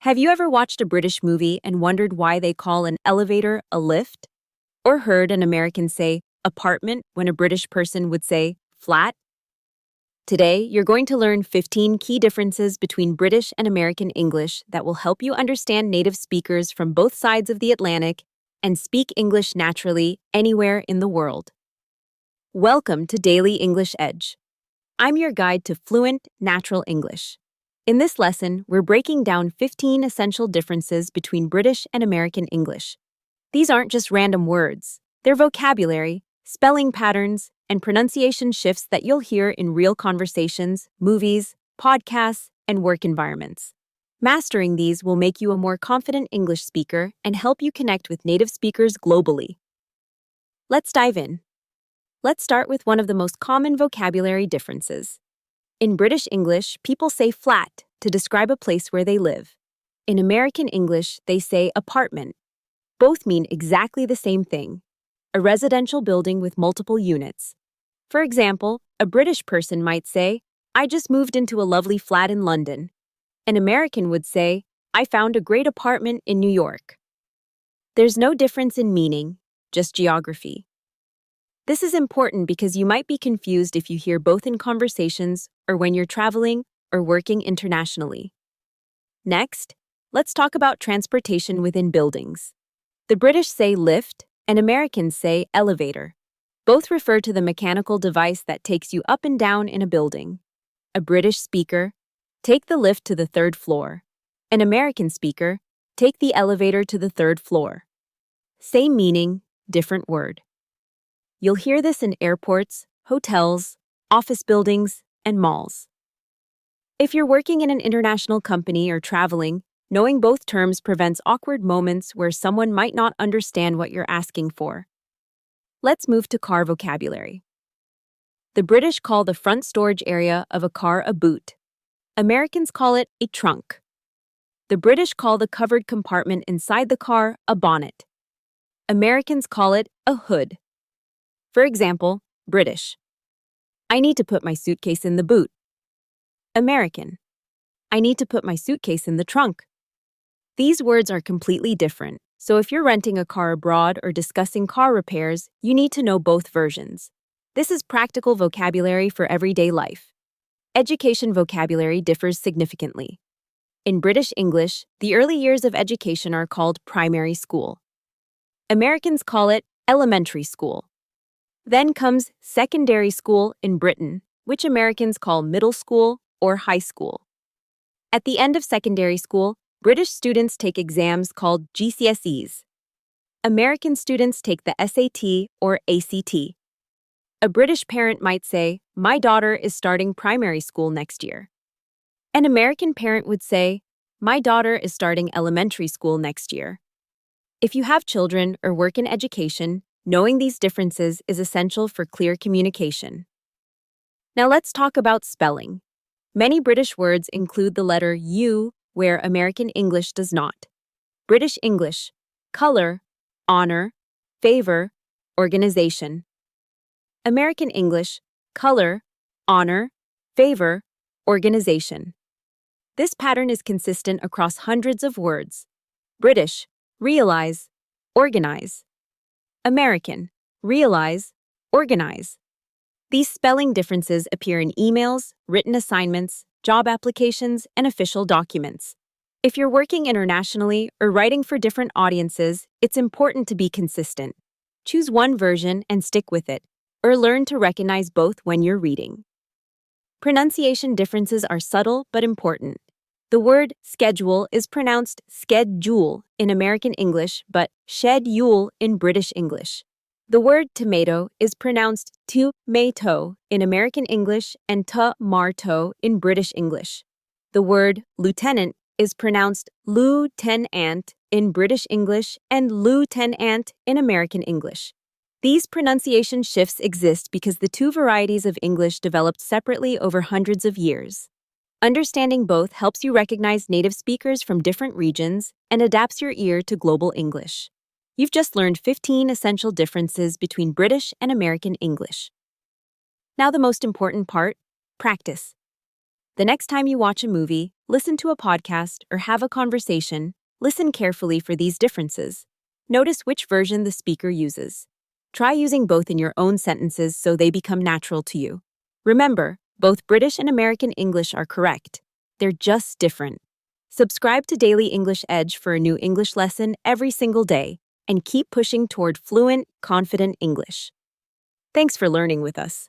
Have you ever watched a British movie and wondered why they call an elevator a lift? Or heard an American say apartment when a British person would say flat? Today, you're going to learn 15 key differences between British and American English that will help you understand native speakers from both sides of the Atlantic and speak English naturally anywhere in the world. Welcome to Daily English Edge. I'm your guide to fluent, natural English. In this lesson, we're breaking down 15 essential differences between British and American English. These aren't just random words. They're vocabulary, spelling patterns, and pronunciation shifts that you'll hear in real conversations, movies, podcasts, and work environments. Mastering these will make you a more confident English speaker and help you connect with native speakers globally. Let's dive in. Let's start with one of the most common vocabulary differences. In British English, people say flat to describe a place where they live. In American English, they say apartment. Both mean exactly the same thing, a residential building with multiple units. For example, a British person might say, "I just moved into a lovely flat in London." An American would say, "I found a great apartment in New York." There's no difference in meaning, just geography. This is important because you might be confused if you hear both in conversations or when you're traveling or working internationally. Next, let's talk about transportation within buildings. The British say lift and Americans say elevator. Both refer to the mechanical device that takes you up and down in a building. A British speaker, take the lift to the third floor. An American speaker, take the elevator to the third floor. Same meaning, different word. You'll hear this in airports, hotels, office buildings, and malls. If you're working in an international company or traveling, knowing both terms prevents awkward moments where someone might not understand what you're asking for. Let's move to car vocabulary. The British call the front storage area of a car a boot. Americans call it a trunk. The British call the covered compartment inside the car a bonnet. Americans call it a hood. For example, British: I need to put my suitcase in the boot. American: I need to put my suitcase in the trunk. These words are completely different, so if you're renting a car abroad or discussing car repairs, you need to know both versions. This is practical vocabulary for everyday life. Education vocabulary differs significantly. In British English, the early years of education are called primary school. Americans call it elementary school. Then comes secondary school in Britain, which Americans call middle school or high school. At the end of secondary school, British students take exams called GCSEs. American students take the SAT or ACT. A British parent might say, "My daughter is starting primary school next year." An American parent would say, "My daughter is starting elementary school next year." If you have children or work in education, knowing these differences is essential for clear communication. Now let's talk about spelling. Many British words include the letter U, where American English does not. British English: color, honor, favor, organization. American English: color, honor, favor, organization. This pattern is consistent across hundreds of words. British: realize, organize. American: realize, organize. These spelling differences appear in emails, written assignments, job applications, and official documents. If you're working internationally or writing for different audiences, it's important to be consistent. Choose one version and stick with it, or learn to recognize both when you're reading. Pronunciation differences are subtle but important. The word schedule is pronounced schedule in American English, but schedule in British English. The word tomato is pronounced tomato in American English and tomato in British English. The word lieutenant is pronounced lieutenant in British English and lieutenant in American English. These pronunciation shifts exist because the two varieties of English developed separately over hundreds of years. Understanding both helps you recognize native speakers from different regions and adapts your ear to global English. You've just learned 15 essential differences between British and American English. Now the most important part: practice. The next time you watch a movie, listen to a podcast, or have a conversation, listen carefully for these differences. Notice which version the speaker uses. Try using both in your own sentences so they become natural to you. Remember, both British and American English are correct. They're just different. Subscribe to Daily English Edge for a new English lesson every single day, and keep pushing toward fluent, confident English. Thanks for learning with us.